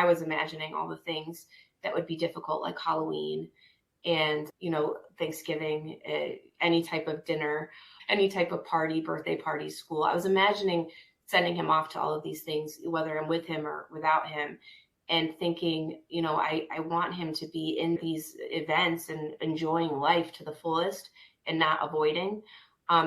I was imagining all the things that would be difficult, like Halloween and, Thanksgiving, any type of dinner, any type of party, birthday party, school. I was imagining sending him off to all of these things, whether I'm with him or without him, and thinking, I want him to be in these events and enjoying life to the fullest and not avoiding.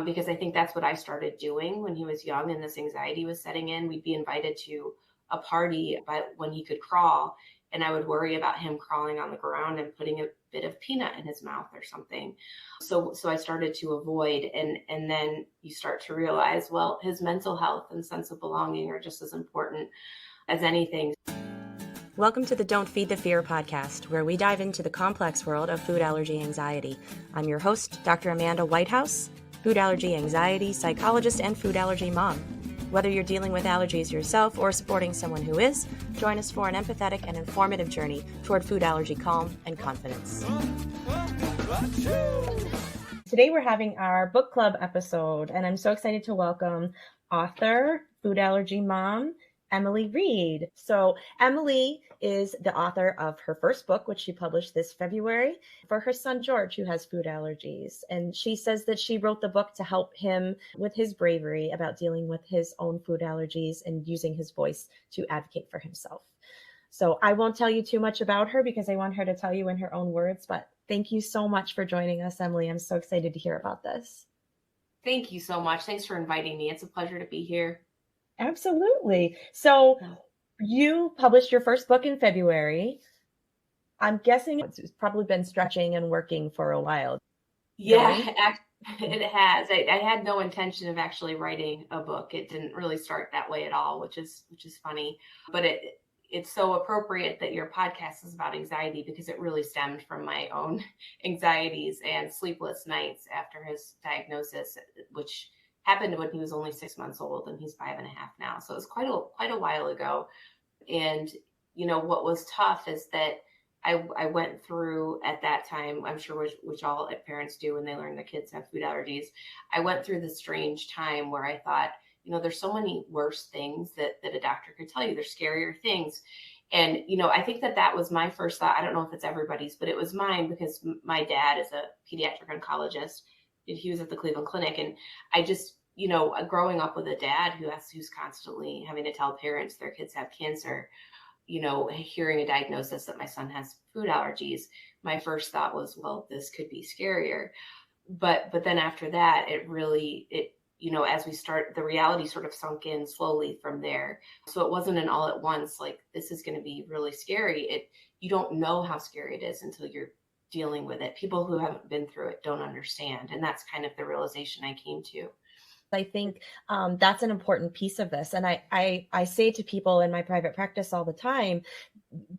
Because I think that's what I started doing when he was young and this anxiety was setting in. We'd be invited to a party, but when he could crawl, and I would worry about him crawling on the ground and putting a bit of peanut in his mouth or something. So I started to avoid, and then you start to realize, well, his mental health and sense of belonging are just as important as anything. Welcome to the Don't Feed the Fear podcast, where we dive into the complex world of food allergy anxiety. I'm your host, Dr. Amanda Whitehouse, food allergy anxiety psychologist and food allergy mom. Whether you're dealing with allergies yourself or supporting someone who is, join us for an empathetic and informative journey toward food allergy calm and confidence. Today we're having our book club episode, and I'm so excited to welcome author, food allergy mom, Emily Reed. So Emily is the author of her first book, which she published this February, for her son, George, who has food allergies. And she says that she wrote the book to help him with his bravery about dealing with his own food allergies and using his voice to advocate for himself. So I won't tell you too much about her because I want her to tell you in her own words, but thank you so much for joining us, Emily. I'm so excited to hear about this. Thank you so much. Thanks for inviting me. It's a pleasure to be here. Absolutely. So you published your first book in February. I'm guessing it's probably been stretching and working for a while. Yeah, it has. I had no intention of actually writing a book. It didn't really start that way at all, which is funny. But it's so appropriate that your podcast is about anxiety because it really stemmed from my own anxieties and sleepless nights after his diagnosis, which happened when he was only 6 months old, and he's 5.5 now. So it was quite a while ago. And, what was tough is that I went through at that time, I'm sure which all parents do when they learn their kids have food allergies. I went through this strange time where I thought, there's so many worse things that a doctor could tell you. There's scarier things. And, I think that was my first thought. I don't know if it's everybody's, but it was mine because my dad is a pediatric oncologist. He was at the Cleveland Clinic. And I just, growing up with a dad who's constantly having to tell parents their kids have cancer, hearing a diagnosis that my son has food allergies, my first thought was, well, this could be scarier. But then after that, as we start, the reality sort of sunk in slowly from there. So it wasn't an all at once, like, this is going to be really scary. You don't know how scary it is until you're dealing with it. People who haven't been through it don't understand. And that's kind of the realization I came to. I think that's an important piece of this. And I say to people in my private practice all the time,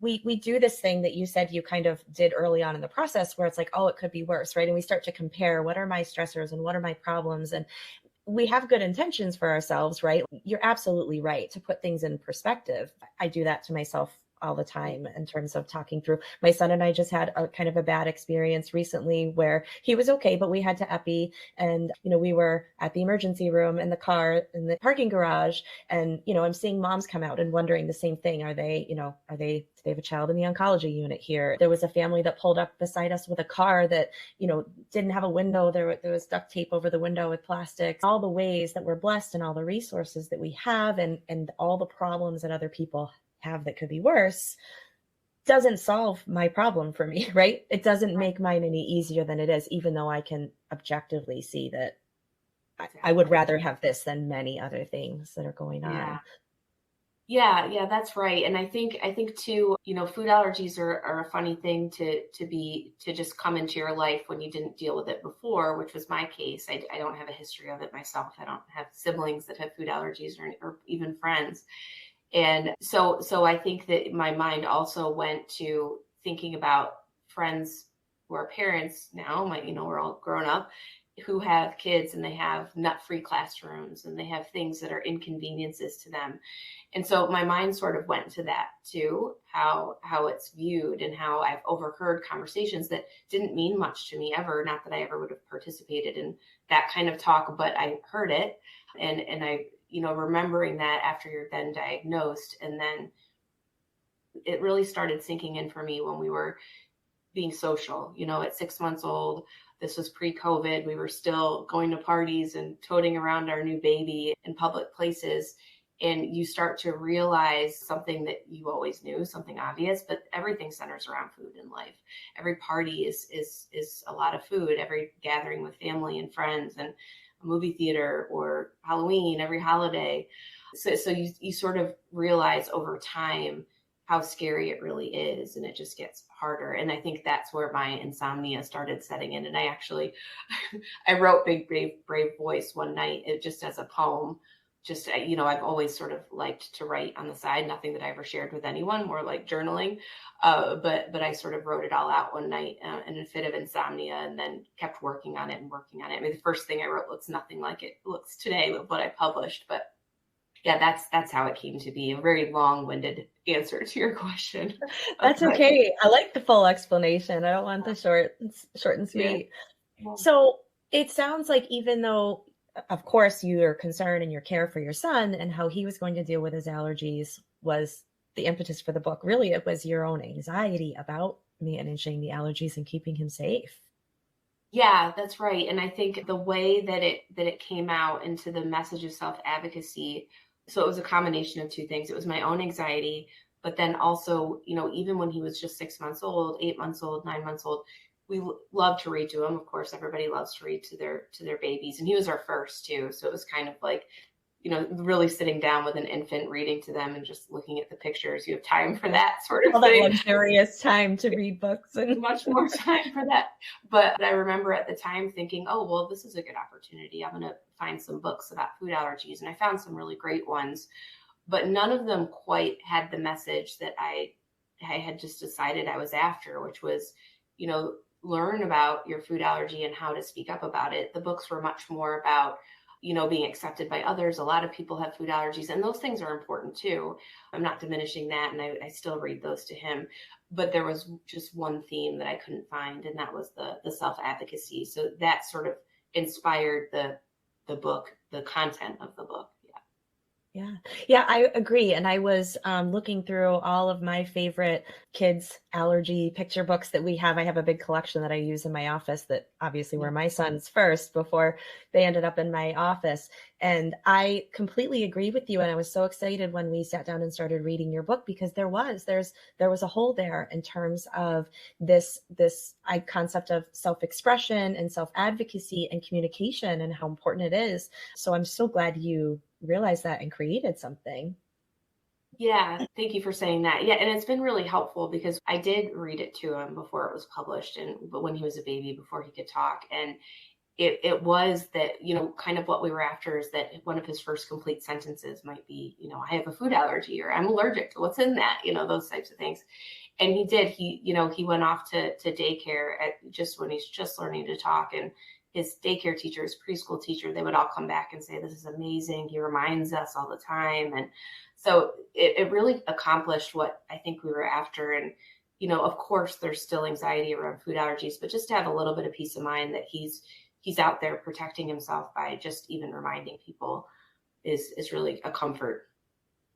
we do this thing that you said you kind of did early on in the process where it's like, oh, it could be worse, right? And we start to compare what are my stressors and what are my problems? And we have good intentions for ourselves, right? You're absolutely right to put things in perspective. I do that to myself all the time in terms of talking through. My son and I just had a kind of a bad experience recently where he was okay, but we had to epi, and, we were at the emergency room in the car in the parking garage, and, I'm seeing moms come out and wondering the same thing. Do they have a child in the oncology unit here? There was a family that pulled up beside us with a car that, didn't have a window. There was duct tape over the window with plastic. All the ways that we're blessed and all the resources that we have and all the problems that other people have that could be worse doesn't solve my problem for me, right? It doesn't make mine any easier than it is, even though I can objectively see that I would rather have this than many other things that are going on. Yeah, that's right. And I think too, food allergies are a funny thing to just come into your life when you didn't deal with it before, which was my case. I don't have a history of it myself. I don't have siblings that have food allergies or even friends. And so I think that my mind also went to thinking about friends who are parents now, we're all grown up, who have kids and they have nut-free classrooms and they have things that are inconveniences to them. And so my mind sort of went to that too, how it's viewed and how I've overheard conversations that didn't mean much to me ever. Not that I ever would have participated in that kind of talk, but I heard it. And I, remembering that after you're then diagnosed and then it really started sinking in for me when we were being social. At 6 months old, this was pre-COVID. We were still going to parties and toting around our new baby in public places. And you start to realize something that you always knew, something obvious, but everything centers around food in life. Every party is a lot of food. Every gathering with family and friends, and a movie theater, or Halloween, every holiday. So you sort of realize over time how scary it really is, and it just gets harder. And I think that's where my insomnia started setting in. And I actually, I wrote Big Brave Voice one night, just as a poem. Just, I've always sort of liked to write on the side, nothing that I ever shared with anyone, more like journaling. But I sort of wrote it all out one night in a fit of insomnia, and then kept working on it and working on it. I mean, the first thing I wrote looks nothing like it looks today with what I published, but yeah, that's how it came to be. A very long-winded answer to your question. That's okay. I like the full explanation. I don't want the short and sweet. Yeah. So it sounds like, even though, of course, your concern and your care for your son and how he was going to deal with his allergies was the impetus for the book, really it was your own anxiety about managing the allergies and keeping him safe. Yeah, that's right. And I think the way that it came out into the message of self-advocacy, so it was a combination of two things. It was my own anxiety, but then also, even when he was just 6 months old, 8 months old, 9 months old, we love to read to him. Of course, everybody loves to read to their babies. And he was our first too. So it was kind of like, really sitting down with an infant, reading to them and just looking at the pictures. You have time for that sort of all thing. That luxurious time to read books, and much more time for that. But I remember at the time thinking, oh, well, this is a good opportunity. I'm going to find some books about food allergies. And I found some really great ones, but none of them quite had the message that I had just decided I was after, which was, learn about your food allergy and how to speak up about it. The books were much more about, being accepted by others. A lot of people have food allergies, and those things are important too. I'm not diminishing that, and I still read those to him. But there was just one theme that I couldn't find, and that was the self-advocacy. So that sort of inspired the book, the content of the book. Yeah, I agree. And I was looking through all of my favorite kids' allergy picture books that we have. I have a big collection that I use in my office that obviously were my son's first before they ended up in my office. And I completely agree with you. And I was so excited when we sat down and started reading your book, because there was a hole there in terms of this concept of self-expression and self-advocacy and communication and how important it is. So I'm so glad you realized that and created something. Yeah, thank you for saying that. Yeah, and it's been really helpful because I did read it to him before it was published, but when he was a baby, before he could talk. And it was that, kind of what we were after is that one of his first complete sentences might be, I have a food allergy, or I'm allergic to what's in that, those types of things. And he did. He went off to daycare just when he's just learning to talk, and his daycare teacher, his preschool teacher, they would all come back and say, this is amazing. He reminds us all the time. And so it really accomplished what I think we were after. And, of course, there's still anxiety around food allergies, but just to have a little bit of peace of mind that he's out there protecting himself by just even reminding people is really a comfort.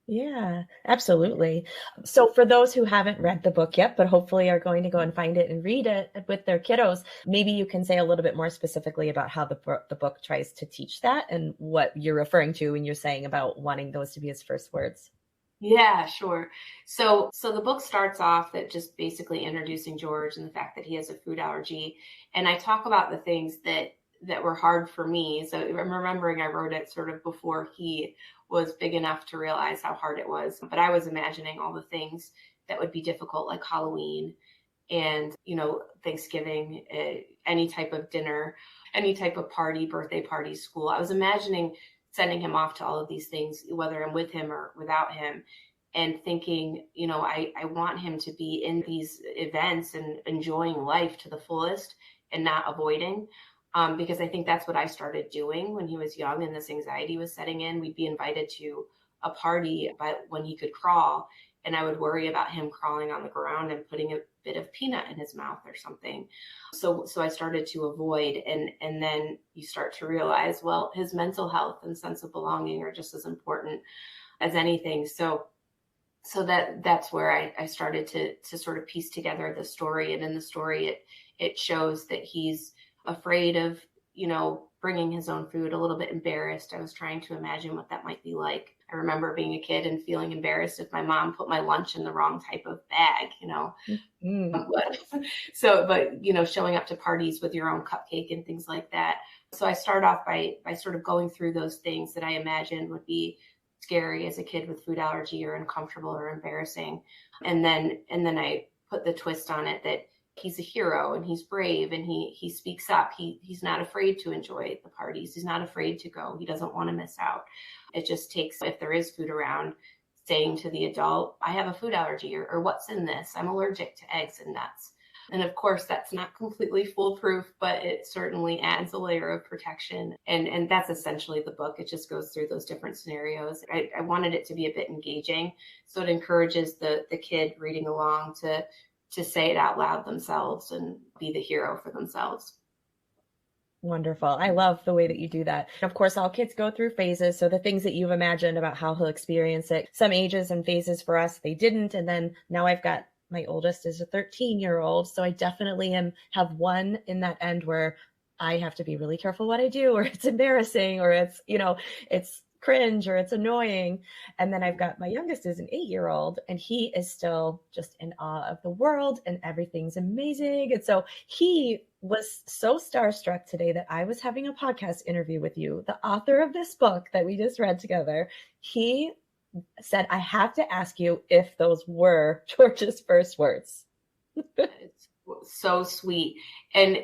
Yeah, absolutely. So for those who haven't read the book yet, but hopefully are going to go and find it and read it with their kiddos, maybe you can say a little bit more specifically about how the book tries to teach that and what you're referring to when you're saying about wanting those to be his first words. Yeah, sure. So the book starts off that just basically introducing George and the fact that he has a food allergy. And I talk about the things that were hard for me. So I'm remembering I wrote it sort of before he was big enough to realize how hard it was. But I was imagining all the things that would be difficult, like Halloween and, Thanksgiving, any type of dinner, any type of party, birthday party, school. I was imagining sending him off to all of these things, whether I'm with him or without him, and thinking, I want him to be in these events and enjoying life to the fullest and not avoiding. Because I think that's what I started doing when he was young and this anxiety was setting in. We'd be invited to a party when he could crawl, and I would worry about him crawling on the ground and putting a bit of peanut in his mouth or something. So I started to avoid, and then you start to realize, well, his mental health and sense of belonging are just as important as anything. So So that's where I started to sort of piece together the story. And in the story, it shows that he's afraid of, bringing his own food, a little bit embarrassed. I was trying to imagine what that might be like. I remember being a kid and feeling embarrassed if my mom put my lunch in the wrong type of bag, Mm. but showing up to parties with your own cupcake and things like that. So I start off by sort of going through those things that I imagined would be scary as a kid with food allergy or uncomfortable or embarrassing. And then I put the twist on it that he's a hero and he's brave and he speaks up. He's not afraid to enjoy the parties. He's not afraid to go. He doesn't want to miss out. It just takes, if there is food around, saying to the adult, I have a food allergy, or what's in this? I'm allergic to eggs and nuts. And of course, that's not completely foolproof, but it certainly adds a layer of protection. And that's essentially the book. It just goes through those different scenarios. I wanted it to be a bit engaging. So it encourages the kid reading along to say it out loud themselves and be the hero for themselves. Wonderful. I love the way that you do that. Of course, all kids go through phases. So the things that you've imagined about how he'll experience it, some ages and phases for us, they didn't. And then now I've got my oldest is a 13-year-old. So I definitely have one in that end where I have to be really careful what I do, or it's embarrassing, or it's, it's cringe, or it's annoying. And then I've got my youngest is an 8-year-old, and he is still just in awe of the world and everything's amazing. And so he was so starstruck today that I was having a podcast interview with you, the author of this book that we just read together. He said, I have to ask you if those were George's first words. It's so sweet. And,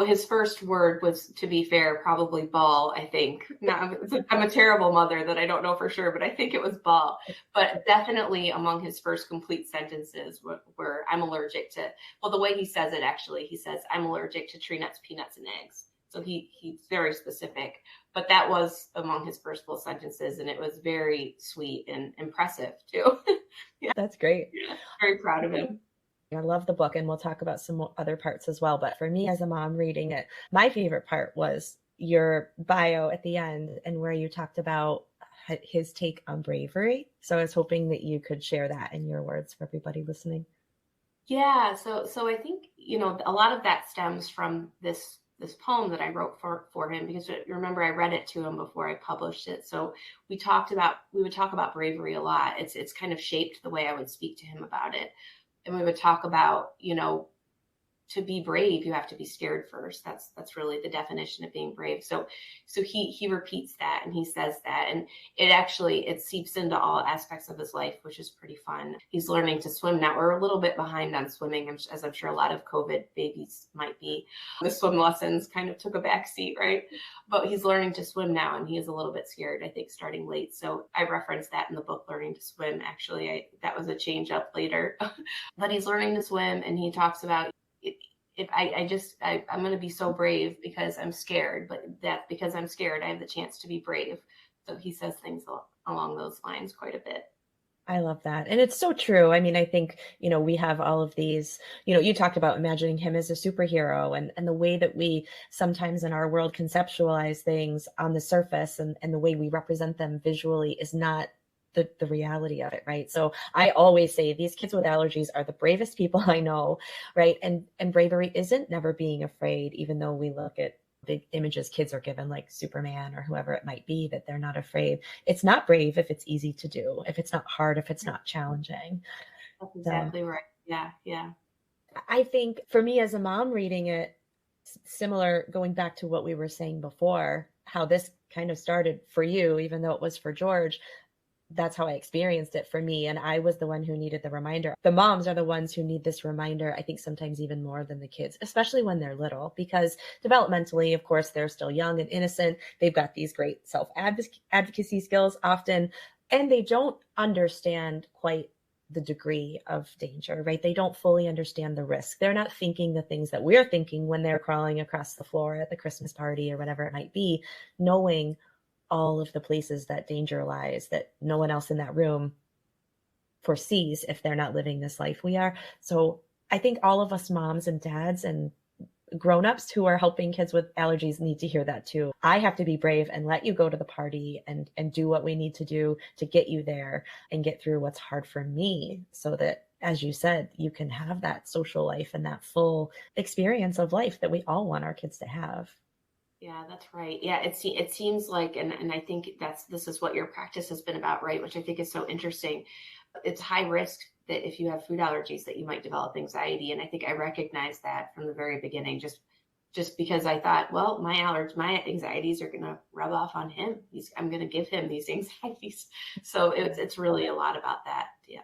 his first word was, to be fair, probably ball, I think. Now, I'm a terrible mother that I don't know for sure, but I think it was ball. But definitely among his first complete sentences were I'm allergic to, well, the way he says it, actually, he says, I'm allergic to tree nuts, peanuts, and eggs. So he's very specific, but that was among his first full sentences, and it was very sweet and impressive too. Yeah. That's great. Yeah, very proud of him. I love the book, and we'll talk about some other parts as well. But for me as a mom reading it, my favorite part was your bio at the end and where you talked about his take on bravery. So I was hoping that you could share that in your words for everybody listening. Yeah. So I think, a lot of that stems from this poem that I wrote for him, because remember I read it to him before I published it. So we would talk about bravery a lot. It's kind of shaped the way I would speak to him about it. And we would talk about, to be brave, you have to be scared first. That's really the definition of being brave. So he repeats that, and he says that, and it seeps into all aspects of his life, which is pretty fun. He's learning to swim now. We're a little bit behind on swimming, as I'm sure a lot of COVID babies might be. The swim lessons kind of took a back seat, right? But he's learning to swim now, and he is a little bit scared, I think, starting late. So I referenced that in the book, Learning to Swim. Actually, that was a change up later. But he's learning to swim, and he talks about, if I'm going to be so brave because I'm scared, but that because I'm scared, I have the chance to be brave. So he says things along those lines quite a bit. I love that. And it's so true. I mean, I think, we have all of these, you talked about imagining him as a superhero, and the way that we sometimes in our world conceptualize things on the surface and the way we represent them visually is not the reality of it, right? So I always say these kids with allergies are the bravest people I know, right? And bravery isn't never being afraid, even though we look at big images kids are given, like Superman or whoever it might be, that they're not afraid. It's not brave if it's easy to do, if it's not hard, if it's not challenging. That's exactly right. Yeah. I think for me as a mom reading it, similar, going back to what we were saying before, how this kind of started for you, even though it was for George, that's how I experienced it for me. And I was the one who needed the reminder. The moms are the ones who need this reminder, I think sometimes even more than the kids, especially when they're little, because developmentally, of course, they're still young and innocent. They've got these great self-advocacy skills often, and they don't understand quite the degree of danger, right? They don't fully understand the risk. They're not thinking the things that we're thinking when they're crawling across the floor at the Christmas party or whatever it might be, knowing all of the places that danger lies that no one else in that room foresees if they're not living this life we are. So I think all of us moms and dads and grown-ups who are helping kids with allergies need to hear that too. I have to be brave and let you go to the party and do what we need to do to get you there and get through what's hard for me, so that, as you said, you can have that social life and that full experience of life that we all want our kids to have. Yeah, that's right. Yeah, it seems like, and I think this is what your practice has been about, right? Which I think is so interesting. It's high risk that if you have food allergies that you might develop anxiety, and I think I recognized that from the very beginning, just because I thought, well, my anxieties are going to rub off on him. I'm going to give him these anxieties. So it's really a lot about that. Yeah.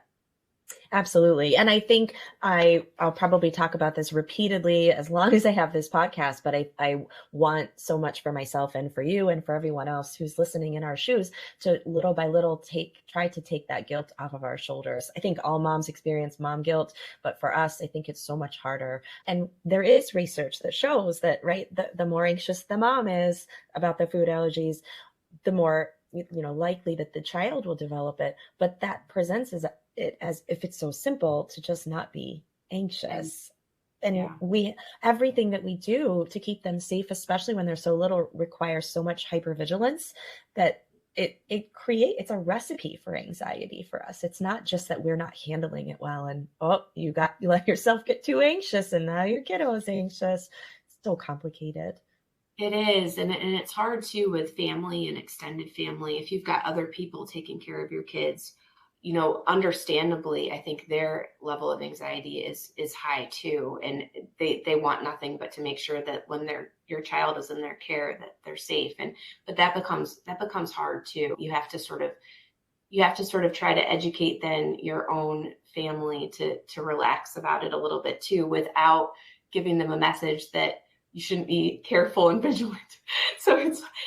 Absolutely. And I think I'll probably talk about this repeatedly as long as I have this podcast, but I want so much for myself and for you and for everyone else who's listening in our shoes to little by little try to take that guilt off of our shoulders. I think all moms experience mom guilt, but for us, I think it's so much harder. And there is research that shows that, right, the more anxious the mom is about the food allergies, the more likely that the child will develop it. But that presents it as if it's so simple to just not be anxious. And yeah. Everything that we do to keep them safe, especially when they're so little, requires so much hypervigilance that it's a recipe for anxiety for us. It's not just that we're not handling it well and, you let yourself get too anxious and now your kiddo is anxious. It's so complicated. It is. And it's hard too with family and extended family. If you've got other people taking care of your kids, understandably, I think their level of anxiety is high too. And they want nothing but to make sure that when your child is in their care, that they're safe. But that becomes hard too. You have to sort of try to educate then your own family to relax about it a little bit too, without giving them a message that you shouldn't be careful and vigilant. So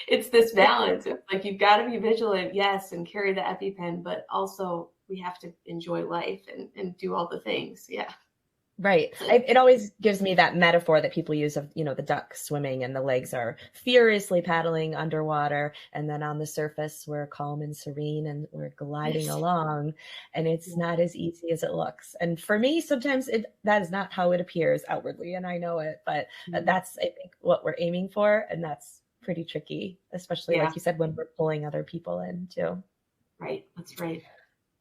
it's this balance. It's like, you've got to be vigilant, yes, and carry the EpiPen, but also we have to enjoy life and do all the things. Yeah. Right. It always gives me that metaphor that people use of, the duck swimming and the legs are furiously paddling underwater. And then on the surface, we're calm and serene and we're gliding along. And it's not as easy as it looks. And for me, sometimes that is not how it appears outwardly. And I know it, but that's, I think, what we're aiming for. And that's pretty tricky, especially like you said, when we're pulling other people in too. Right. That's right.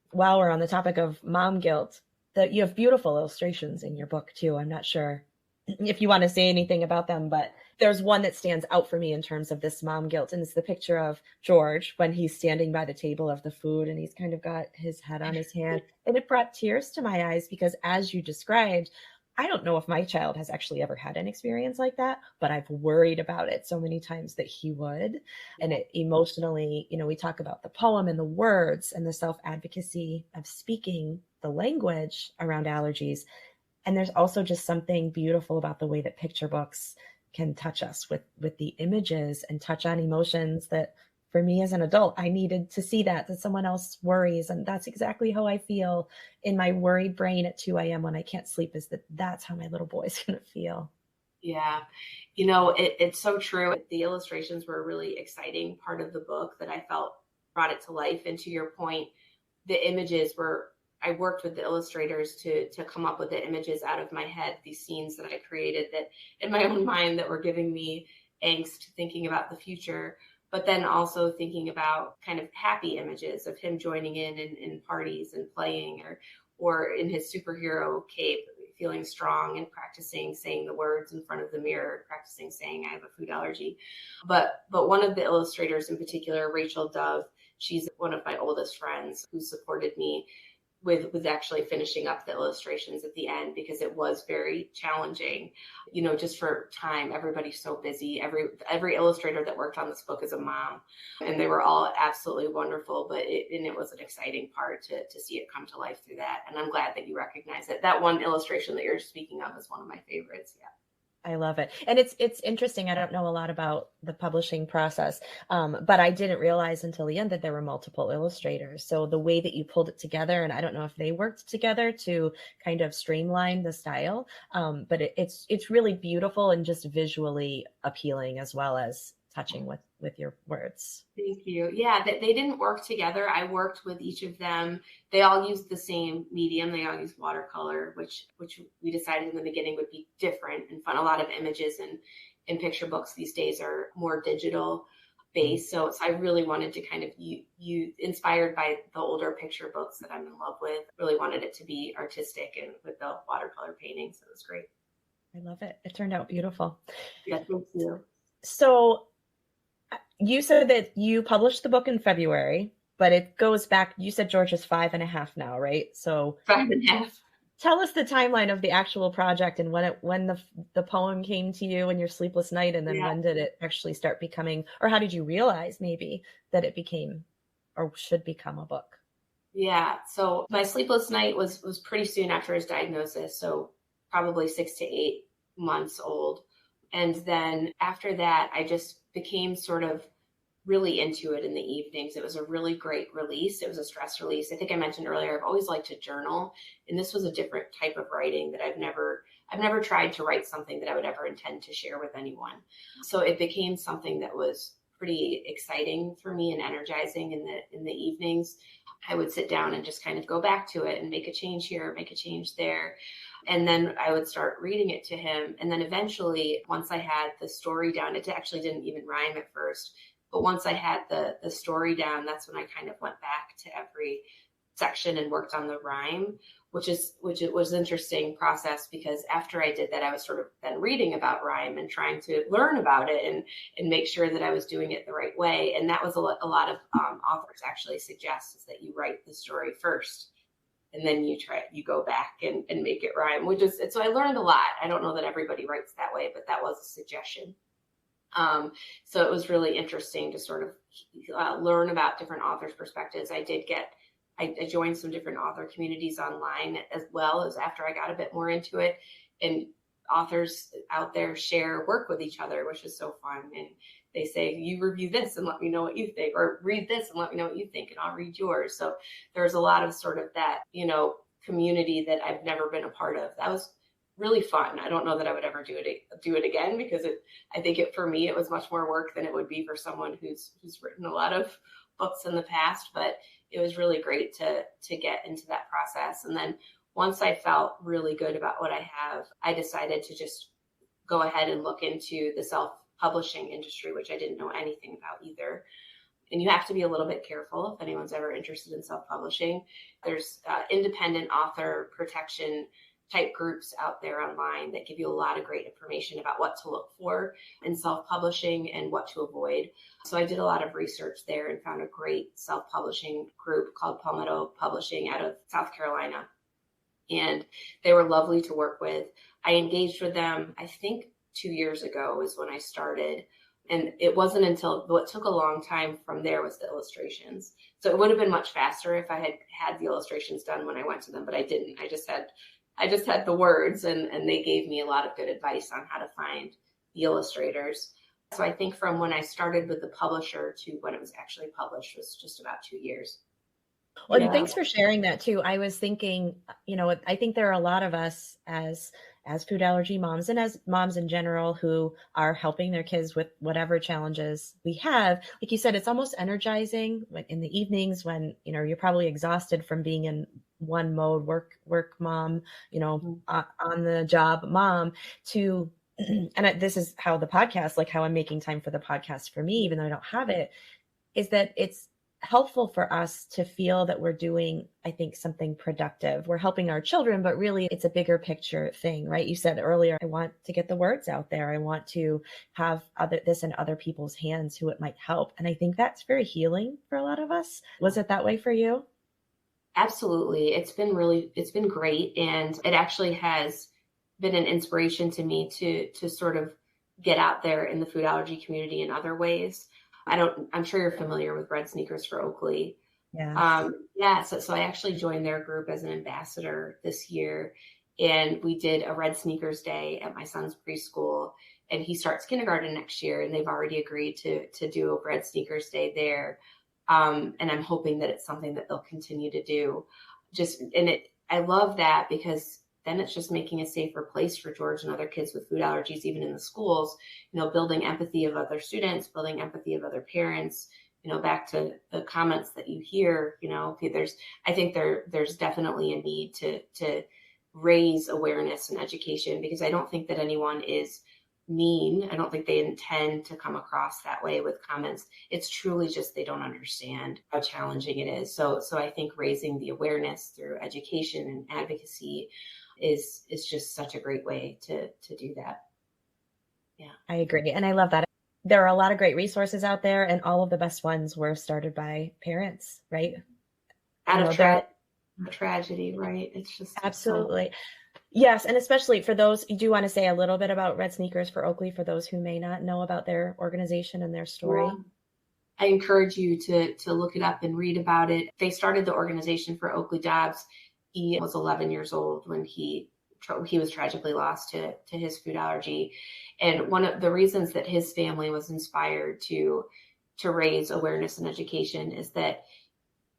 While we're on the topic of mom guilt, that you have beautiful illustrations in your book too. I'm not sure if you want to say anything about them, but there's one that stands out for me in terms of this mom guilt. And it's the picture of George when he's standing by the table of the food and he's kind of got his head on his hand. And it brought tears to my eyes because, as you described, I don't know if my child has actually ever had an experience like that, but I've worried about it so many times that he would. And it emotionally, we talk about the poem and the words and the self-advocacy of speaking the language around allergies. And there's also just something beautiful about the way that picture books can touch us with the images and touch on emotions that, for me as an adult, I needed to see that someone else worries. And that's exactly how I feel in my worried brain at 2 a.m. when I can't sleep, is that's how my little boy's going to feel. Yeah. It's so true. The illustrations were a really exciting part of the book that I felt brought it to life. And to your point, the images I worked with the illustrators to come up with the images out of my head, these scenes that I created that in my own mind that were giving me angst, thinking about the future, but then also thinking about kind of happy images of him joining in parties and playing, or in his superhero cape, feeling strong and practicing saying the words in front of the mirror, practicing saying I have a food allergy. But one of the illustrators in particular, Rachel Dove, she's one of my oldest friends who supported me with actually finishing up the illustrations at the end, because it was very challenging, just for time. Everybody's so busy. Every illustrator that worked on this book is a mom, and they were all absolutely wonderful, but it was an exciting part to see it come to life through that. And I'm glad that you recognize it. That one illustration that you're speaking of is one of my favorites. Yeah. I love it. And it's interesting. I don't know a lot about the publishing process, but I didn't realize until the end that there were multiple illustrators. So the way that you pulled it together, and I don't know if they worked together to kind of streamline the style, but it's really beautiful and just visually appealing, as well as touching with your words. Thank you. Yeah, they didn't work together. I worked with each of them. They all used the same medium. They all used watercolor, which we decided in the beginning would be different and fun. A lot of images in picture books these days are more digital based. So I really wanted to kind of you inspired by the older picture books that I'm in love with. Really wanted it to be artistic and with the watercolor painting. So it was great. I love it. It turned out beautiful. Yeah, thank you. So you said that you published the book in February, but it goes back, you said George is 5.5 now, right? So 5.5. Tell us the timeline of the actual project and when the poem came to you in your sleepless night, and then when did it actually start becoming, or how did you realize maybe that it became or should become a book? Yeah, so my sleepless night was pretty soon after his diagnosis, so probably 6 to 8 months old. And then after that, I just became sort of really into it in the evenings. It was a really great release. It was a stress release. I think I mentioned earlier, I've always liked to journal, and this was a different type of writing that I've never tried to write something that I would ever intend to share with anyone. So it became something that was pretty exciting for me and energizing in the evenings. I would sit down and just kind of go back to it and make a change here, make a change there. And then I would start reading it to him. And then eventually, once I had the story down, it actually didn't even rhyme at first. But once I had the story down, that's when I kind of went back to every section and worked on the rhyme, which was an interesting process, because after I did that, I was sort of then reading about rhyme and trying to learn about it and make sure that I was doing it the right way. And that was a lot of authors actually suggest is that you write the story first, and then you go back and make it rhyme, so I learned a lot. I don't know that everybody writes that way, but that was a suggestion. So it was really interesting to sort of learn about different authors' perspectives. I joined some different author communities online, as well as after I got a bit more into it, and authors out there share work with each other, which is so fun. And they say, you review this and let me know what you think, or read this and let me know what you think, and I'll read yours. So there's a lot of sort of that, community that I've never been a part of. That was really fun. I don't know that I would ever do it again, because I think for me, it was much more work than it would be for someone who's written a lot of books in the past, but it was really great to get into that process. And then once I felt really good about what I have, I decided to just go ahead and look into the self-publishing industry, which I didn't know anything about either. And you have to be a little bit careful if anyone's ever interested in self-publishing. There's independent author protection type groups out there online that give you a lot of great information about what to look for in self-publishing and what to avoid. So I did a lot of research there and found a great self-publishing group called Palmetto Publishing out of South Carolina. And they were lovely to work with. I engaged with them, I think 2 years ago is when I started. And it wasn't until what took a long time from there was the illustrations. So it would have been much faster if I had the illustrations done when I went to them, but I didn't. I just had the words, and they gave me a lot of good advice on how to find the illustrators. So I think from when I started with the publisher to when it was actually published was just about 2 years. Well, and thanks for sharing that too. I was thinking, I think there are a lot of us as food allergy moms and as moms in general who are helping their kids with whatever challenges we have. Like you said, it's almost energizing in the evenings when, you're probably exhausted from being in one mode, work mom, on the job mom, to, and this is how the podcast, like how I'm making time for the podcast for me, even though I don't have it, is that it's helpful for us to feel that we're doing, I think, something productive. We're helping our children, but really it's a bigger picture thing, right? You said earlier, I want to get the words out there. I want to have this in other people's hands who it might help. And I think that's very healing for a lot of us. Was it that way for you? Absolutely. It's been great. And it actually has been an inspiration to me to sort of get out there in the food allergy community in other ways. I'm sure you're familiar with Red Sneakers for Oakley. Yeah. So I actually joined their group as an ambassador this year, and we did a Red Sneakers Day at my son's preschool, and he starts kindergarten next year, and they've already agreed to do a Red Sneakers Day there. And I'm hoping that it's something that they'll continue to do. I love that because then it's just making a safer place for George and other kids with food allergies, even in the schools, building empathy of other students, building empathy of other parents, back to the comments that you hear, I think there's definitely a need to raise awareness and education, because I don't think that anyone is mean. I don't think they intend to come across that way with comments. It's truly just they don't understand how challenging it is. So I think raising the awareness through education and advocacy is just such a great way to do that. Yeah, I agree. And I love that. There are a lot of great resources out there, and all of the best ones were started by parents, right? Out of tragedy, right? It's just absolutely. Yes. And especially for those, you do want to say a little bit about Red Sneakers for Oakley for those who may not know about their organization and their story. Yeah. I encourage you to look it up and read about it. They started the organization for Oakley Dobbs. He was 11 years old when he was tragically lost to his food allergy. And one of the reasons that his family was inspired to raise awareness and education is that,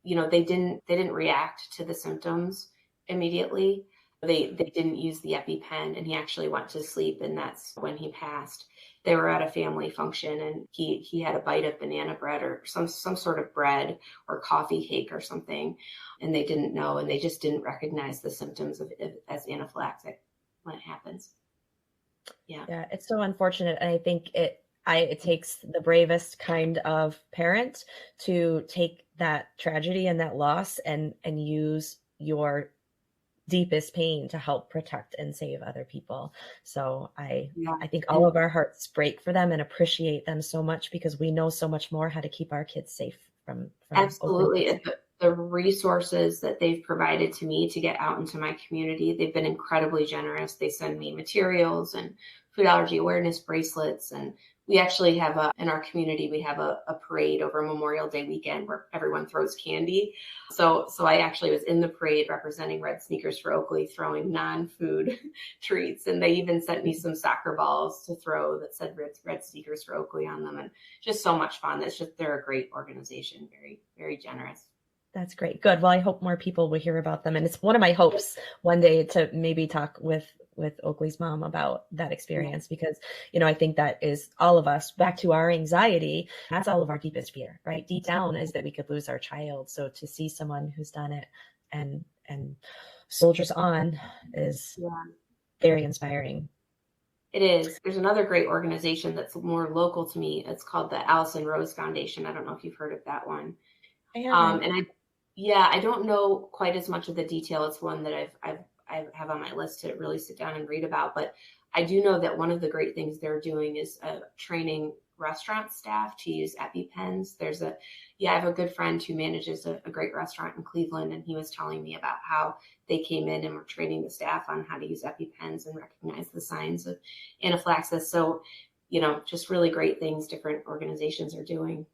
they didn't react to the symptoms immediately. They didn't use the EpiPen, and he actually went to sleep, and that's when he passed. They were at a family function, and he had a bite of banana bread or some sort of bread or coffee cake or something, and they didn't know, and they just didn't recognize the symptoms of it as anaphylactic when it happens. Yeah, it's so unfortunate, and I think it takes the bravest kind of parent to take that tragedy and that loss and use your deepest pain to help protect and save other people. So I think all of our hearts break for them and appreciate them so much, because we know so much more how to keep our kids safe from absolutely. The resources that they've provided to me to get out into my community, they've been incredibly generous. They send me materials and food allergy awareness bracelets, and we actually have in our community, we have a parade over Memorial Day weekend where everyone throws candy. So I actually was in the parade representing Red Sneakers for Oakley, throwing non-food treats. And they even sent me some soccer balls to throw that said Red Sneakers for Oakley on them. And just so much fun. They're a great organization, very, very generous. That's great. Good. Well, I hope more people will hear about them. And it's one of my hopes one day to maybe talk with Oakley's mom about that experience, because, I think that is all of us, back to our anxiety. That's all of our deepest fear, right? Deep down is that we could lose our child. So to see someone who's done it and soldiers on is very inspiring. It is. There's another great organization that's more local to me. It's called the Allison Rose Foundation. I don't know if you've heard of that one. I haven't. And I don't know quite as much of the detail. It's one that I have on my list to really sit down and read about. But I do know that one of the great things they're doing is training restaurant staff to use EpiPens. I have a good friend who manages a great restaurant in Cleveland, and he was telling me about how they came in and were training the staff on how to use EpiPens and recognize the signs of anaphylaxis. So, just really great things different organizations are doing.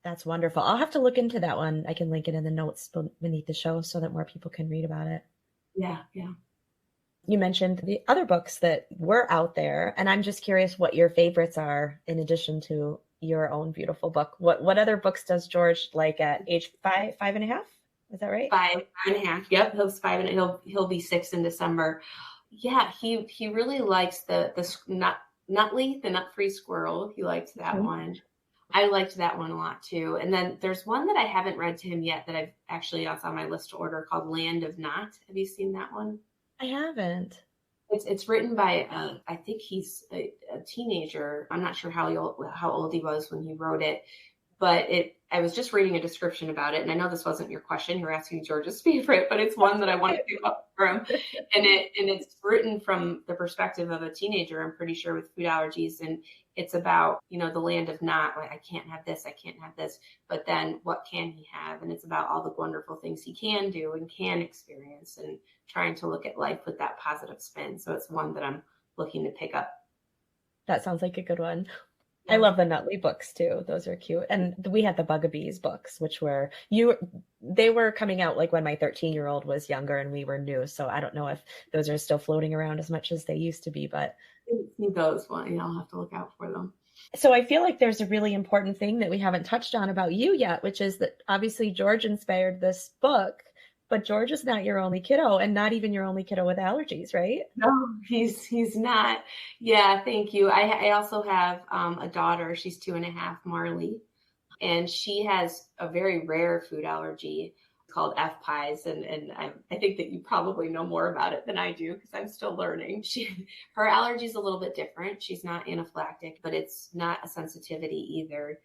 That's wonderful. I'll have to look into that one. I can link it in the notes beneath the show so that more people can read about it. Yeah. You mentioned the other books that were out there, and I'm just curious what your favorites are in addition to your own beautiful book. What other books does George like at age five and a half? Is that right? 5.5. Yep, he'll 5 and he'll be 6 in December. Yeah, he really likes the Nutley, the nut-free squirrel. He liked that one. I liked that one a lot too. And then there's one that I haven't read to him yet that that's on my list to order, called Land of Not. Have you seen that one? I haven't. It's written by I think he's a teenager. I'm not sure how old he was when he wrote it, but I was just reading a description about it, and I know this wasn't your question. You were asking George's favorite, but it's one that I wanted to up for him. And it's written from the perspective of a teenager, I'm pretty sure, with food allergies, and it's about, the land of not, like, I can't have this, but then what can he have? And it's about all the wonderful things he can do and can experience, and trying to look at life with that positive spin. So it's one that I'm looking to pick up. That sounds like a good one. I love the Nutley books too. Those are cute. And we had the Bugabees books, which they were coming out like when my 13-year-old was younger and we were new. So I don't know if those are still floating around as much as they used to be, but I see those ones. I'll have to look out for them. So I feel like there's a really important thing that we haven't touched on about you yet, which is that obviously George inspired this book, But George is not your only kiddo, and not even your only kiddo with allergies, right? No, he's not. Yeah, thank you. I also have a daughter. She's 2.5, Marley, and she has a very rare food allergy called FPIES, and I think that you probably know more about it than I do because I'm still learning. Her allergy is a little bit different. She's not anaphylactic, but it's not a sensitivity either.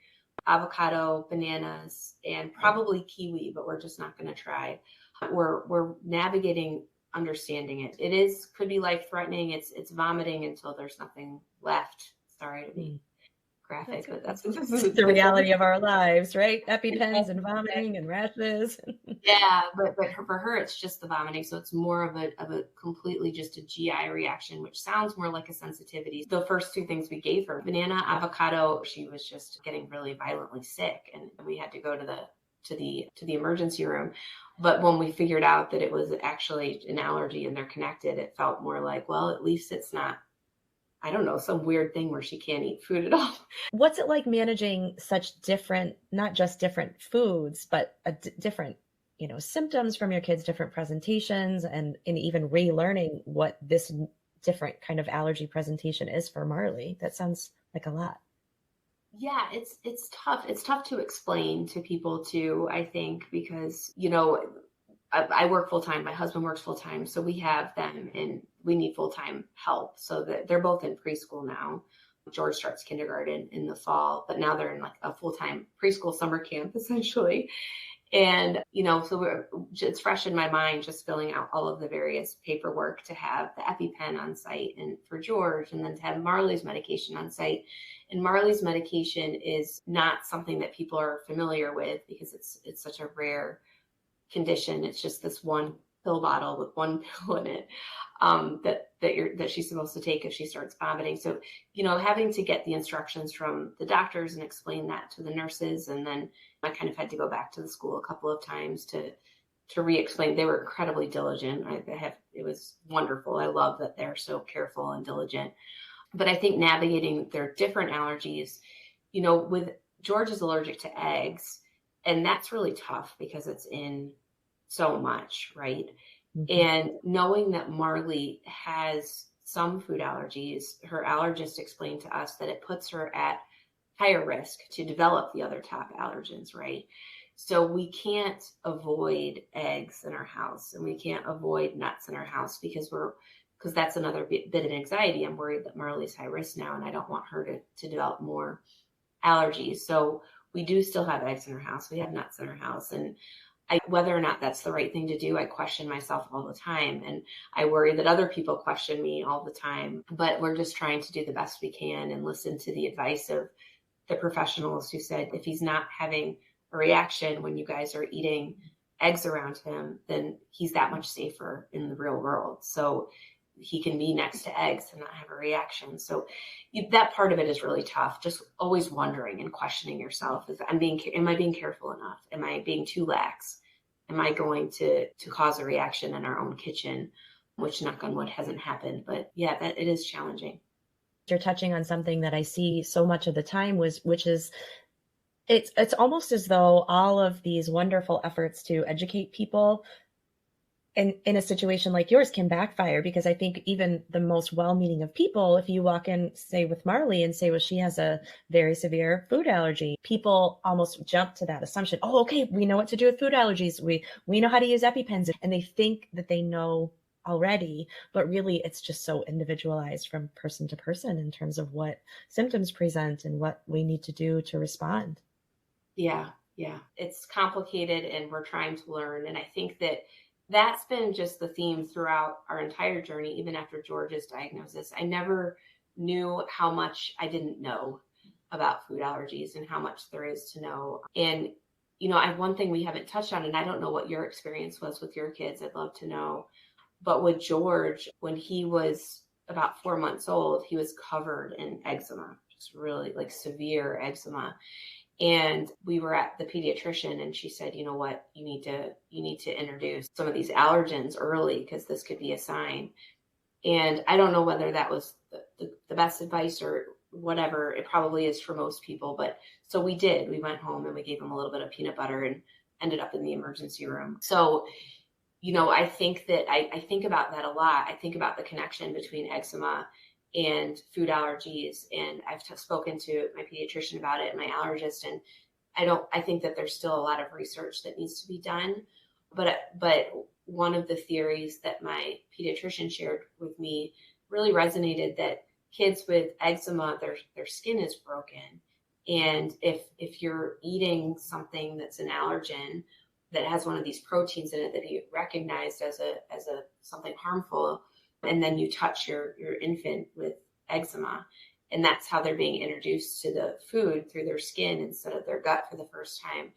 Avocado, bananas, and probably kiwi, but we're just not going to try. We're navigating understanding it. Could be life threatening. It's vomiting until there's nothing left. Sorry to be graphic, but that's the reality of our lives, right? EpiPens and vomiting and rashes. Yeah, but for her, it's just the vomiting. So it's more of a completely just a GI reaction, which sounds more like a sensitivity. The first two things we gave her, banana, avocado, she was just getting really violently sick, and we had to go to the emergency room. But when we figured out that it was actually an allergy and they're connected, it felt more like, well, at least it's not, I don't know, some weird thing where she can't eat food at all. What's it like managing such different, not just different foods, but different, symptoms from your kids, different presentations, and even relearning what this different kind of allergy presentation is for Marley? That sounds like a lot. Yeah, it's tough. It's tough to explain to people too, I think, because, I work full time. My husband works full time. So we have them and we need full time help. So that they're both in preschool now. George starts kindergarten in the fall, but now they're in like a full time preschool summer camp essentially. And, so it's fresh in my mind, just filling out all of the various paperwork to have the EpiPen on site and for George, and then to have Marley's medication on site. And Marley's medication is not something that people are familiar with because it's such a rare condition. It's just this one pill bottle with one pill in it that she's supposed to take if she starts vomiting. So, having to get the instructions from the doctors and explain that to the nurses, and then I kind of had to go back to the school a couple of times to re-explain. They were incredibly diligent. It was wonderful. I love that they're so careful and diligent. But I think navigating their different allergies, with George is allergic to eggs, and that's really tough because it's in so much, right? Mm-hmm. And knowing that Marley has some food allergies, her allergist explained to us that it puts her at higher risk to develop the other top allergens, right? So we can't avoid eggs in our house, and we can't avoid nuts in our house because that's another bit of anxiety. I'm worried that Marley's high risk now, and I don't want her to develop more allergies. So we do still have eggs in our house. We have nuts in our house. And whether or not that's the right thing to do, I question myself all the time. And I worry that other people question me all the time. But we're just trying to do the best we can and listen to the advice of the professionals who said, if he's not having a reaction when you guys are eating eggs around him, then he's that much safer in the real world. So he can be next to eggs and not have a reaction. So that part of it is really tough. Just always wondering and questioning yourself. Am I being careful enough? Am I being too lax? Am I going to cause a reaction in our own kitchen, which knock on wood hasn't happened. But yeah, it is challenging. You're touching on something that I see so much of the time which is it's almost as though all of these wonderful efforts to educate people in a situation like yours can backfire, because I think even the most well-meaning of people, if you walk in, say with Marley, and say, well, she has a very severe food allergy, people almost jump to that assumption. Oh, okay, we know what to do with food allergies. We know how to use EpiPens, and they think that they know already, but really it's just so individualized from person to person in terms of what symptoms present and what we need to do to respond. Yeah. It's complicated, and we're trying to learn. And I think that's been just the theme throughout our entire journey, even after George's diagnosis. I never knew how much I didn't know about food allergies and how much there is to know. And, one thing we haven't touched on, and I don't know what your experience was with your kids, I'd love to know. But with George, when he was about 4 months old, he was covered in eczema, just really like severe eczema. And we were at the pediatrician, and she said, you know what, you need to introduce some of these allergens early because this could be a sign. And I don't know whether that was the best advice or whatever. It probably is for most people. But so we did. We went home and we gave him a little bit of peanut butter and ended up in the emergency room. So I think that I think about that a lot. I think about the connection between eczema and food allergies. And I've spoken to my pediatrician about it and my allergist. And I think that there's still a lot of research that needs to be done. But one of the theories that my pediatrician shared with me really resonated, that kids with eczema, their skin is broken. And if you're eating something that's an allergen that has one of these proteins in it that you recognized as a something harmful, and then you touch your infant with eczema, and that's how they're being introduced to the food through their skin instead of their gut for the first time,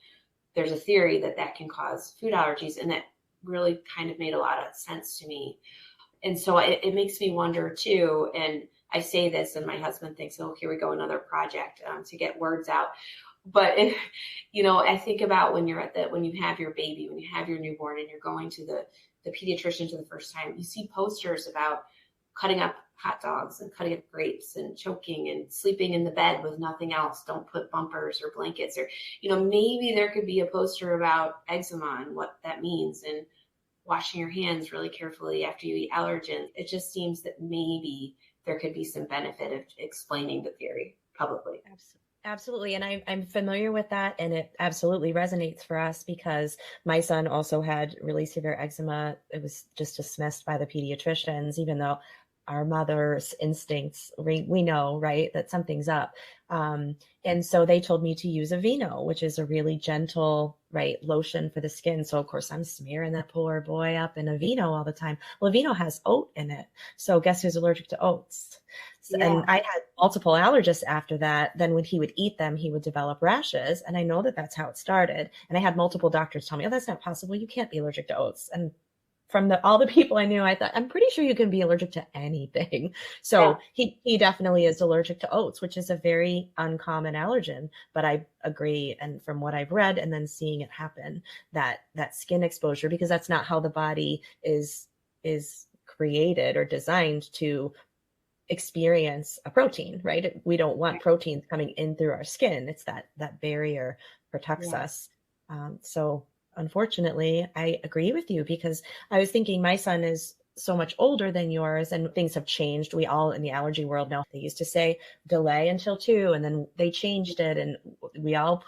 there's a theory that can cause food allergies. And that really kind of made a lot of sense to me. And so it makes me wonder too. And I say this and my husband thinks, oh, here we go, another project to get words out. But I think about when when you have your baby, when you have your newborn and you're going to the pediatrician for the first time, you see posters about cutting up hot dogs and cutting up grapes and choking and sleeping in the bed with nothing else. Don't put bumpers or blankets, or, maybe there could be a poster about eczema and what that means, and washing your hands really carefully after you eat allergens. It just seems that maybe there could be some benefit of explaining the theory publicly. Absolutely. And I'm familiar with that. And it absolutely resonates for us because my son also had really severe eczema. It was just dismissed by the pediatricians, even though our mother's instincts, we know, right, that something's up. And so they told me to use Aveeno, which is a really gentle, right, lotion for the skin. So of course I'm smearing that poor boy up in Aveeno all the time. Well, Aveeno has oat in it. So guess who's allergic to oats? Yeah. And I had multiple allergists after that. Then when he would eat them, he would develop rashes. And I know that that's how it started. And I had multiple doctors tell me, oh, that's not possible. You can't be allergic to oats. And from all the people I knew, I thought, I'm pretty sure you can be allergic to anything. So yeah. He definitely is allergic to oats, which is a very uncommon allergen. But I agree. And from what I've read and then seeing it happen, that skin exposure, because that's not how the body is created or designed to experience a protein, right? We don't want proteins coming in through our skin. It's that barrier protects us. So unfortunately, I agree with you, because I was thinking my son is so much older than yours and things have changed. We all in the allergy world know they used to say delay until 2, and then they changed it, and we all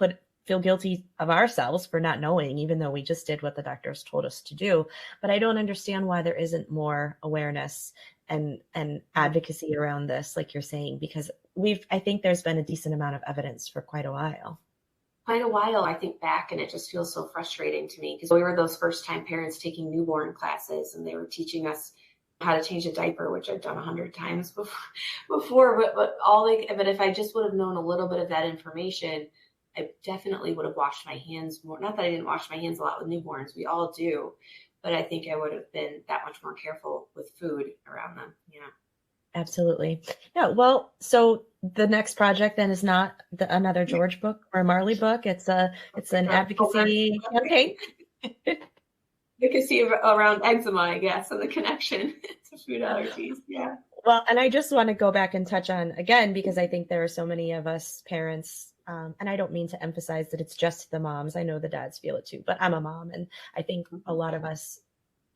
feel guilty of ourselves for not knowing, even though we just did what the doctors told us to do. But I don't understand why there isn't more awareness and advocacy around this, like you're saying, because I think there's been a decent amount of evidence for quite a while. I think back, and it just feels so frustrating to me, because we were those first time parents taking newborn classes, and they were teaching us how to change a diaper, which I've done 100 times before. But if I just would have known a little bit of that information, I definitely would have washed my hands more. Not that I didn't wash my hands a lot with newborns, we all do, but I think I would have been that much more careful with food around them. Yeah. Absolutely. Yeah. Well, so the next project then is not another George book or a Marley book. It's an advocacy campaign. Advocacy around eczema, I guess, and the connection to food allergies. Yeah. Well, and I just want to go back and touch on again, because I think there are so many of us parents, and I don't mean to emphasize that it's just the moms. I know the dads feel it too, but I'm a mom, and I think a lot of us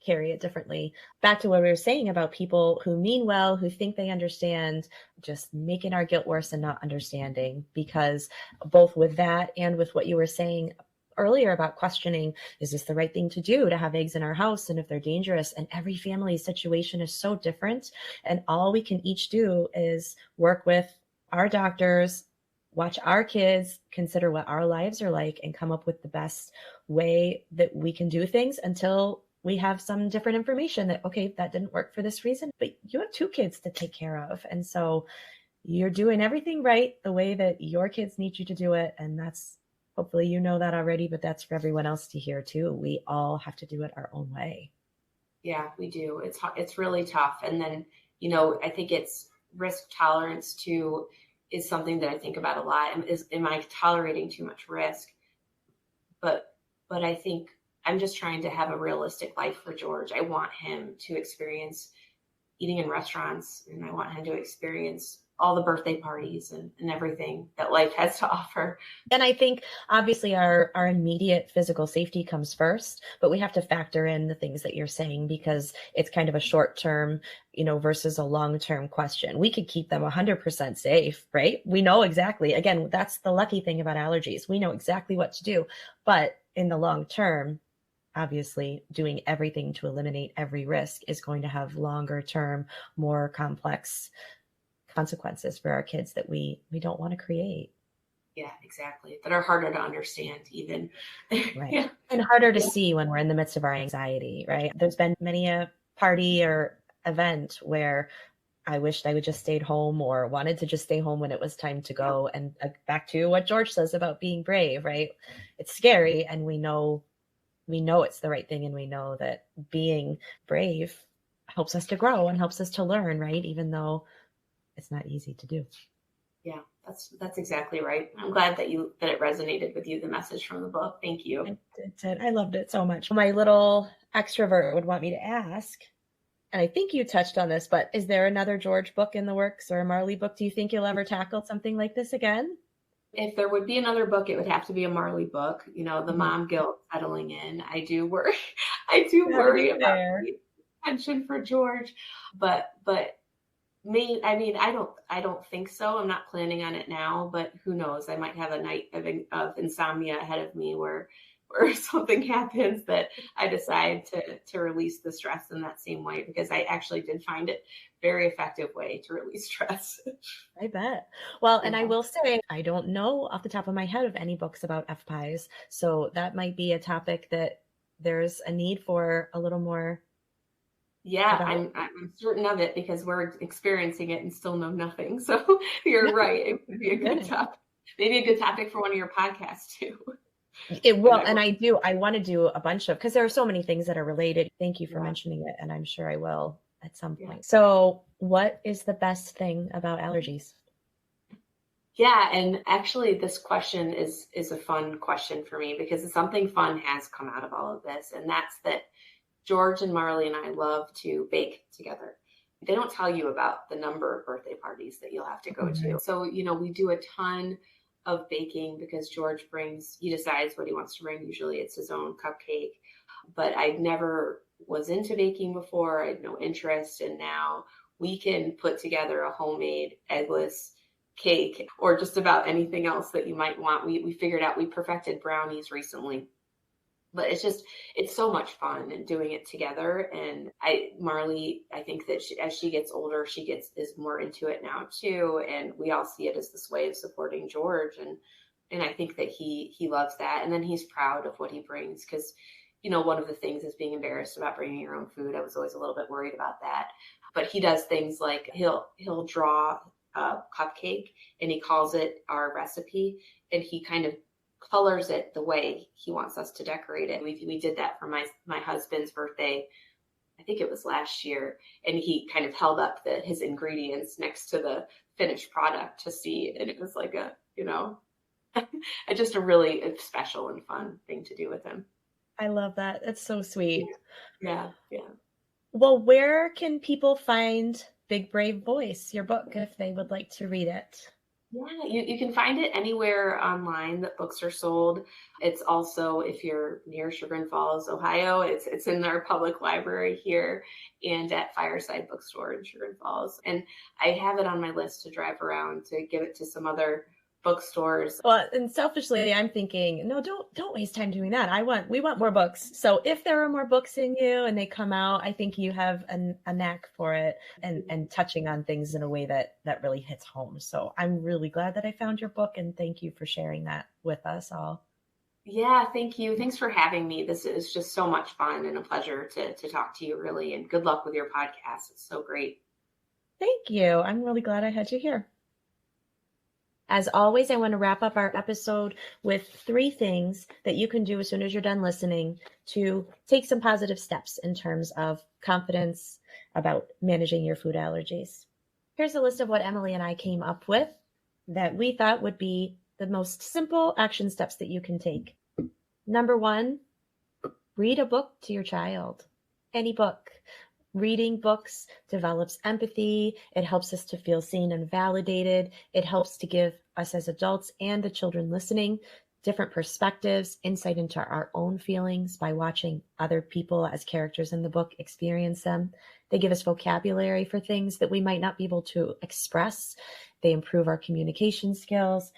carry it differently. Back to what we were saying about people who mean well, who think they understand, just making our guilt worse and not understanding, because both with that and with what you were saying earlier about questioning, is this the right thing to do to have eggs in our house, and if they're dangerous? And every family situation is so different. And all we can each do is work with our doctors, watch our kids, consider what our lives are like, and come up with the best way that we can do things until we have some different information that, okay, that didn't work for this reason, but you have 2 kids to take care of. And so you're doing everything right the way that your kids need you to do it. And that's, hopefully you know that already, but that's for everyone else to hear too. We all have to do it our own way. Yeah, we do. It's really tough. And then, I think it's risk tolerance too is something that I think about a lot. Am I tolerating too much risk? But I think I'm just trying to have a realistic life for George. I want him to experience eating in restaurants, and I want him to experience all the birthday parties and everything that life has to offer. And I think obviously our immediate physical safety comes first, but we have to factor in the things that you're saying because it's kind of a short term, versus a long term question. We could keep them 100% safe, right? We know exactly. Again, that's the lucky thing about allergies. We know exactly what to do, but in the long term, obviously doing everything to eliminate every risk is going to have longer term, more complex consequences for our kids that we don't want to create. Yeah, exactly. That are harder to understand even. Right. Yeah. And harder to see when we're in the midst of our anxiety, right? There's been many a party or event where I wished I would just stayed home or wanted to just stay home when it was time to go. And back to what George says about being brave, right? It's scary and we know it's the right thing. And we know that being brave helps us to grow and helps us to learn, right? Even though it's not easy to do. Yeah, that's exactly right. I'm glad that it resonated with you, the message from the book. Thank you. It did. I loved it so much. My little extrovert would want me to ask, and I think you touched on this, but is there another George book in the works or a Marley book? Do you think you'll ever tackle something like this again? If there would be another book, it would have to be a Marley book. The mom guilt settling in. I do worry. I do worry about the attention for George, but me, I don't think so. I'm not planning on it now, but who knows? I might have a night of insomnia ahead of me where something happens that I decide to release the stress in that same way, because I actually did find it very effective way to release stress. I bet. Well, and I will say, I don't know off the top of my head of any books about FPIES. So that might be a topic that there's a need for a little more. Yeah, I'm certain of it because we're experiencing it and still know nothing. So you're right. It would be a good topic. Maybe a good topic for one of your podcasts too. It will. And I want to do a bunch of, because there are so many things that are related. Thank you for mentioning it. And I'm sure I will at some point. So what is the best thing about allergies? Yeah. And actually this question is a fun question for me because something fun has come out of all of this. And that's that George and Marley and I love to bake together. They don't tell you about the number of birthday parties that you'll have to go to. So, we do a ton of baking because George he decides what he wants to bring. Usually it's his own cupcake, but I never was into baking before. I had no interest. And now we can put together a homemade eggless cake or just about anything else that you might want. We figured out, we perfected brownies recently. But it's so much fun and doing it together. And Marley, I think that as she gets older, is more into it now too. And we all see it as this way of supporting George. And I think that he loves that. And then he's proud of what he brings because, one of the things is being embarrassed about bringing your own food. I was always a little bit worried about that. But he does things like he'll draw a cupcake and he calls it our recipe. And he kind of colors it the way he wants us to decorate it. We did that for my husband's birthday. I think it was last year. And he kind of held up his ingredients next to the finished product to see. And it was like just a really special and fun thing to do with him. I love that. That's so sweet. Yeah. Well, where can people find Big Brave Voice, your book, if they would like to read it? Yeah, you can find it anywhere online that books are sold. It's also, if you're near Chagrin Falls, Ohio, it's in our public library here and at Fireside Bookstore in Chagrin Falls. And I have it on my list to drive around to give it to some other bookstores. Well, and selfishly, I'm thinking, no, don't waste time doing that. We want more books. So if there are more books in you and they come out, I think you have a knack for it and touching on things in a way that really hits home. So I'm really glad that I found your book and thank you for sharing that with us all. Yeah, thank you. Thanks for having me. This is just so much fun and a pleasure to talk to you, really. And good luck with your podcast. It's so great. Thank you. I'm really glad I had you here. As always, I want to wrap up our episode with 3 things that you can do as soon as you're done listening to take some positive steps in terms of confidence about managing your food allergies. Here's a list of what Emily and I came up with that we thought would be the most simple action steps that you can take. Number 1, read a book to your child. Any book. Reading books develops empathy. It helps us to feel seen and validated. It helps to give us as adults and the children listening different perspectives, insight into our own feelings by watching other people as characters in the book experience them. They give us vocabulary for things that we might not be able to express. They improve our communication skills.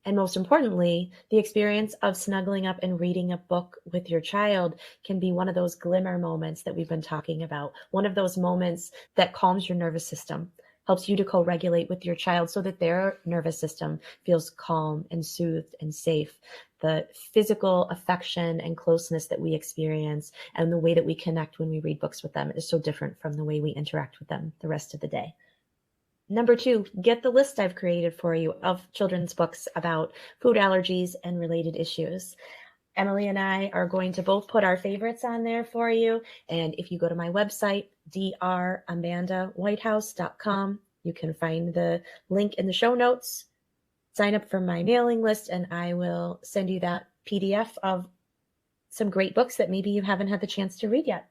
And most importantly, the experience of snuggling up and reading a book with your child can be one of those glimmer moments that we've been talking about. One of those moments that calms your nervous system, helps you to co-regulate with your child so that their nervous system feels calm and soothed and safe. The physical affection and closeness that we experience and the way that we connect when we read books with them is so different from the way we interact with them the rest of the day. Number 2, get the list I've created for you of children's books about food allergies and related issues. Emily and I are going to both put our favorites on there for you. And if you go to my website, dramandawhitehouse.com, you can find the link in the show notes. Sign up for my mailing list, and I will send you that PDF of some great books that maybe you haven't had the chance to read yet.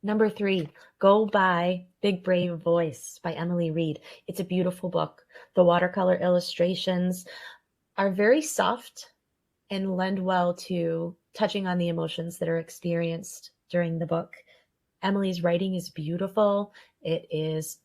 Number 3, go buy Big Brave Voice by Emily Reed. It's a beautiful book. The watercolor illustrations are very soft and lend well to touching on the emotions that are experienced during the book. Emily's writing is beautiful. It is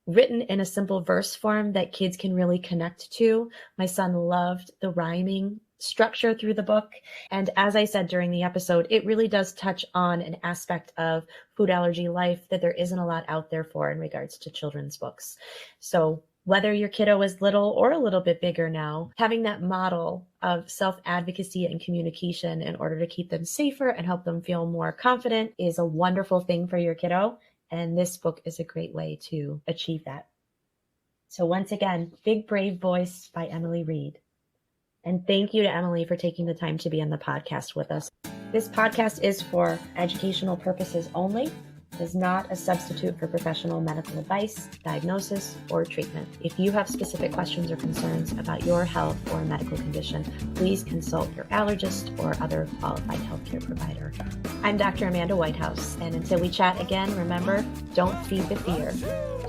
written in a simple verse form that kids can really connect to. My son loved the rhyming structure through the book. And as I said during the episode, it really does touch on an aspect of food allergy life that there isn't a lot out there for in regards to children's books. So whether your kiddo is little or a little bit bigger now, having that model of self-advocacy and communication in order to keep them safer and help them feel more confident is a wonderful thing for your kiddo. And this book is a great way to achieve that. So once again, Big Brave Voice by Emily Reed. And thank you to Emily for taking the time to be on the podcast with us. This podcast is for educational purposes only. It is not a substitute for professional medical advice, diagnosis, or treatment. If you have specific questions or concerns about your health or medical condition, please consult your allergist or other qualified healthcare provider. I'm Dr. Amanda Whitehouse, and until we chat again, remember, don't feed the fear.